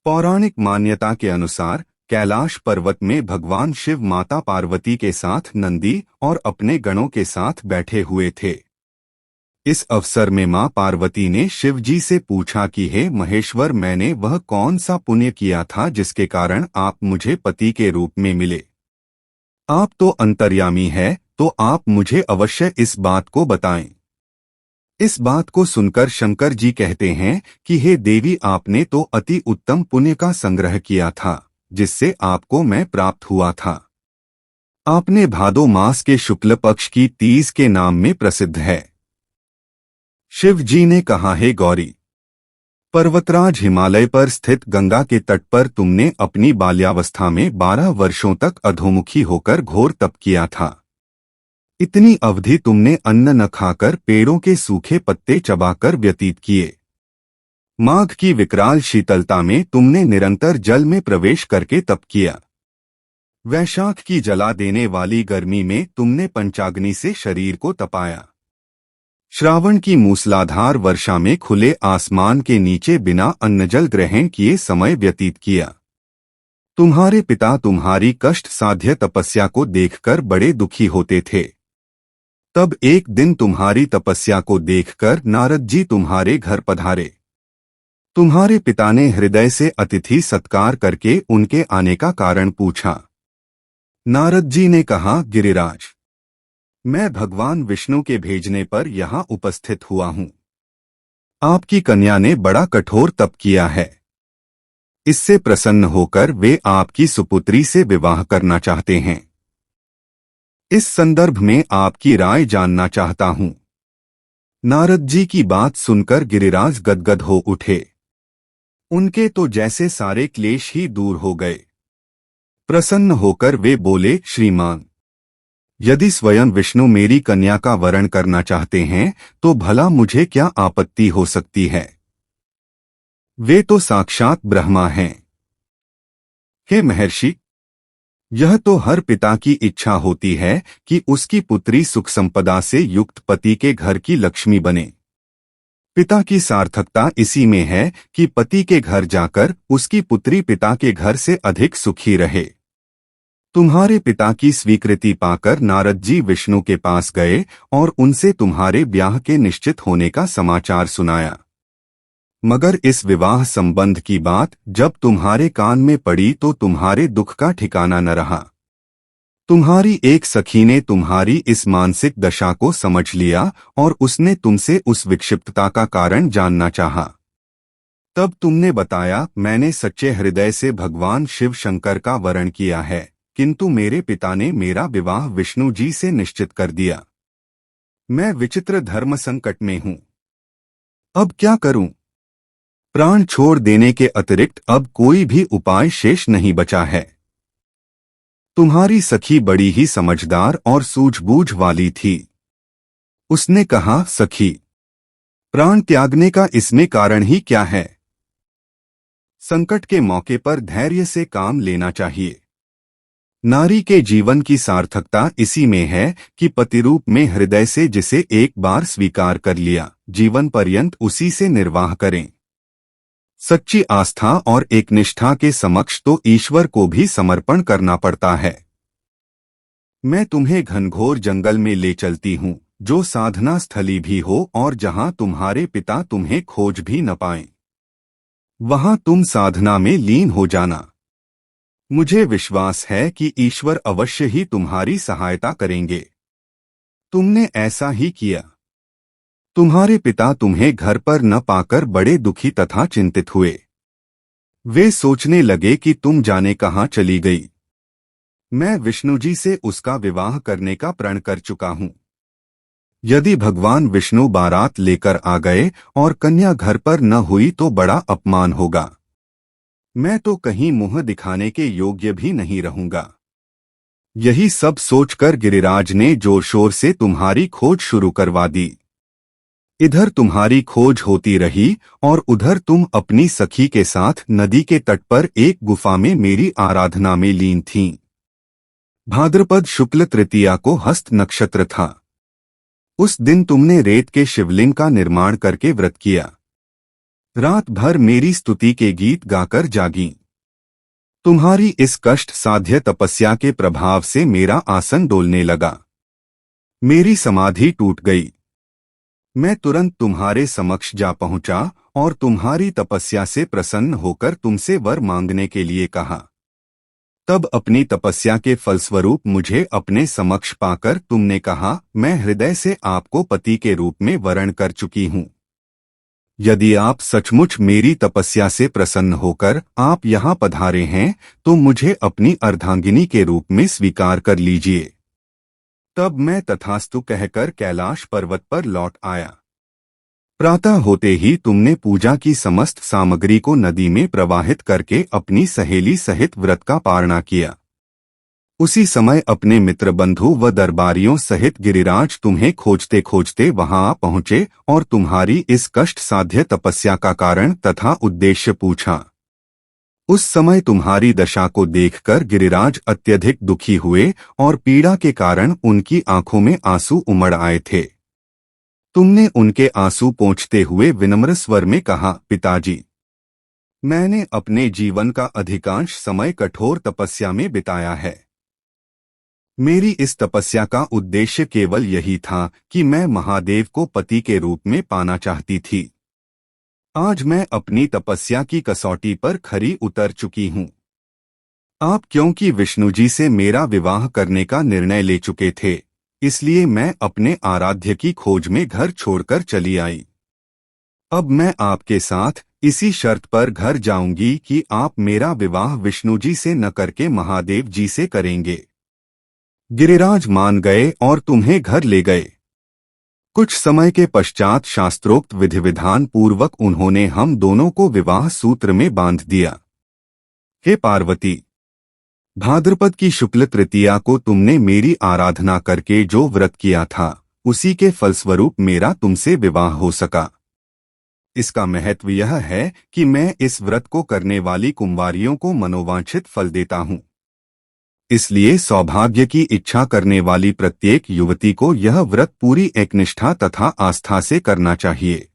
पौराणिक मान्यता के अनुसार कैलाश पर्वत में भगवान शिव माता पार्वती के साथ नंदी और अपने गणों के साथ बैठे हुए थे। इस अवसर में मां पार्वती ने शिव जी से पूछा कि हे महेश्वर, मैंने वह कौन सा पुण्य किया था जिसके कारण आप मुझे पति के रूप में मिले। आप तो अंतर्यामी है, तो आप मुझे अवश्य इस बात को बताएं। इस बात को सुनकर शंकर जी कहते हैं कि हे देवी, आपने तो अति उत्तम पुण्य का संग्रह किया था जिससे आपको मैं प्राप्त हुआ था। आपने भादो मास के शुक्ल पक्ष की तीज के नाम में प्रसिद्ध है। शिव जी ने कहा, हे गौरी, पर्वतराज हिमालय पर स्थित गंगा के तट पर तुमने अपनी बाल्यावस्था में 12 वर्षों तक अधोमुखी होकर घोर तप किया था। इतनी अवधि तुमने अन्न न खाकर पेड़ों के सूखे पत्ते चबाकर व्यतीत किए। माघ की विकराल शीतलता में तुमने निरंतर जल में प्रवेश करके तप किया। वैशाख की जला देने वाली गर्मी में तुमने पंचाग्नि से शरीर को तपाया। श्रावण की मूसलाधार वर्षा में खुले आसमान के नीचे बिना अन्नजल ग्रहण किए समय व्यतीत किया। तुम्हारे पिता तुम्हारी कष्ट साध्य तपस्या को देखकर बड़े दुखी होते थे। तब एक दिन तुम्हारी तपस्या को देखकर नारद जी तुम्हारे घर पधारे। तुम्हारे पिता ने हृदय से अतिथि सत्कार करके उनके आने का कारण पूछा। नारद जी ने कहा, गिरिराज, मैं भगवान विष्णु के भेजने पर यहाँ उपस्थित हुआ हूँ। आपकी कन्या ने बड़ा कठोर तप किया है। इससे प्रसन्न होकर वे आपकी सुपुत्री से विवाह करना चाहते हैं। इस संदर्भ में आपकी राय जानना चाहता हूँ। नारद जी की बात सुनकर गिरिराज गदगद हो उठे। उनके तो जैसे सारे क्लेश ही दूर हो गए। प्रसन्न होकर वे बोले, श्रीमान, यदि स्वयं विष्णु मेरी कन्या का वरण करना चाहते हैं तो भला मुझे क्या आपत्ति हो सकती है। वे तो साक्षात ब्रह्मा हैं। हे महर्षि, यह तो हर पिता की इच्छा होती है कि उसकी पुत्री सुख संपदा से युक्त पति के घर की लक्ष्मी बने। पिता की सार्थकता इसी में है कि पति के घर जाकर उसकी पुत्री पिता के घर से अधिक सुखी रहे। तुम्हारे पिता की स्वीकृति पाकर नारद जी विष्णु के पास गए और उनसे तुम्हारे ब्याह के निश्चित होने का समाचार सुनाया। मगर इस विवाह संबंध की बात जब तुम्हारे कान में पड़ी तो तुम्हारे दुख का ठिकाना न रहा। तुम्हारी एक सखी ने तुम्हारी इस मानसिक दशा को समझ लिया और उसने तुमसे उस विक्षिप्तता का कारण जानना चाहा। तब तुमने बताया, मैंने सच्चे हृदय से भगवान शिव शंकर का वरण किया है, किंतु मेरे पिता ने मेरा विवाह विष्णु जी से निश्चित कर दिया। मैं विचित्र धर्म संकट में हूँ। अब क्या करूं? प्राण छोड़ देने के अतिरिक्त अब कोई भी उपाय शेष नहीं बचा है। तुम्हारी सखी बड़ी ही समझदार और सूझबूझ वाली थी। उसने कहा, सखी, प्राण त्यागने का इसमें कारण ही क्या है? संकट के मौके पर धैर्य से काम लेना चाहिए। नारी के जीवन की सार्थकता इसी में है कि पतिरूप में हृदय से जिसे एक बार स्वीकार कर लिया, जीवन पर्यंत उसी से निर्वाह करें। सच्ची आस्था और एक निष्ठा के समक्ष तो ईश्वर को भी समर्पण करना पड़ता है। मैं तुम्हें घनघोर जंगल में ले चलती हूँ, जो साधना स्थली भी हो और जहाँ तुम्हारे पिता तुम्हें खोज भी न पाएं। वहाँ तुम साधना में लीन हो जाना। मुझे विश्वास है कि ईश्वर अवश्य ही तुम्हारी सहायता करेंगे। तुमने ऐसा ही किया। तुम्हारे पिता तुम्हें घर पर न पाकर बड़े दुखी तथा चिंतित हुए। वे सोचने लगे कि तुम जाने कहाँ चली गई। मैं विष्णु जी से उसका विवाह करने का प्रण कर चुका हूँ। यदि भगवान विष्णु बारात लेकर आ गए और कन्या घर पर न हुई तो बड़ा अपमान होगा। मैं तो कहीं मुंह दिखाने के योग्य भी नहीं रहूंगा। यही सब सोचकर गिरिराज ने जोर शोर से तुम्हारी खोज शुरू करवा दी। इधर तुम्हारी खोज होती रही और उधर तुम अपनी सखी के साथ नदी के तट पर एक गुफा में मेरी आराधना में लीन थीं। भाद्रपद शुक्ल तृतीया को हस्त नक्षत्र था। उस दिन तुमने रेत के शिवलिंग का निर्माण करके व्रत किया। रात भर मेरी स्तुति के गीत गाकर जागी। तुम्हारी इस कष्ट साध्य तपस्या के प्रभाव से मेरा आसन डोलने लगा, मेरी समाधि टूट गई। मैं तुरंत तुम्हारे समक्ष जा पहुंचा और तुम्हारी तपस्या से प्रसन्न होकर तुमसे वर मांगने के लिए कहा। तब अपनी तपस्या के फलस्वरूप मुझे अपने समक्ष पाकर तुमने कहा, मैं हृदय से आपको पति के रूप में वरण कर चुकी हूँ। यदि आप सचमुच मेरी तपस्या से प्रसन्न होकर आप यहाँ पधारे हैं तो मुझे अपनी अर्धांगिनी के रूप में स्वीकार कर लीजिए। तब मैं तथास्तु कहकर कैलाश पर्वत पर लौट आया। प्रातः होते ही तुमने पूजा की समस्त सामग्री को नदी में प्रवाहित करके अपनी सहेली सहित व्रत का पारणा किया। उसी समय अपने मित्र बंधु व दरबारियों सहित गिरिराज तुम्हें खोजते खोजते वहां आ पहुंचे और तुम्हारी इस कष्ट साध्य तपस्या का कारण तथा उद्देश्य पूछा। उस समय तुम्हारी दशा को देखकर गिरिराज अत्यधिक दुखी हुए और पीड़ा के कारण उनकी आंखों में आंसू उमड़ आए थे। तुमने उनके आंसू पोंछते हुए विनम्र स्वर में कहा, पिताजी, मैंने अपने जीवन का अधिकांश समय कठोर तपस्या में बिताया है। मेरी इस तपस्या का उद्देश्य केवल यही था कि मैं महादेव को पति के रूप में पाना चाहती थी। आज मैं अपनी तपस्या की कसौटी पर खरी उतर चुकी हूँ। आप क्योंकि विष्णु जी से मेरा विवाह करने का निर्णय ले चुके थे, इसलिए मैं अपने आराध्य की खोज में घर छोड़कर चली आई। अब मैं आपके साथ इसी शर्त पर घर जाऊंगी कि आप मेरा विवाह विष्णु जी से न करके महादेव जी से करेंगे। गिरिराज मान गए और तुम्हें घर ले गए। कुछ समय के पश्चात शास्त्रोक्त विधि विधान पूर्वक उन्होंने हम दोनों को विवाह सूत्र में बांध दिया। हे पार्वती, भाद्रपद की शुक्ल तृतीया को तुमने मेरी आराधना करके जो व्रत किया था, उसी के फलस्वरूप मेरा तुमसे विवाह हो सका। इसका महत्व यह है कि मैं इस व्रत को करने वाली कुंवारियों को मनोवांछित फल देता हूँ। इसलिए सौभाग्य की इच्छा करने वाली प्रत्येक युवती को यह व्रत पूरी एकनिष्ठा तथा आस्था से करना चाहिए।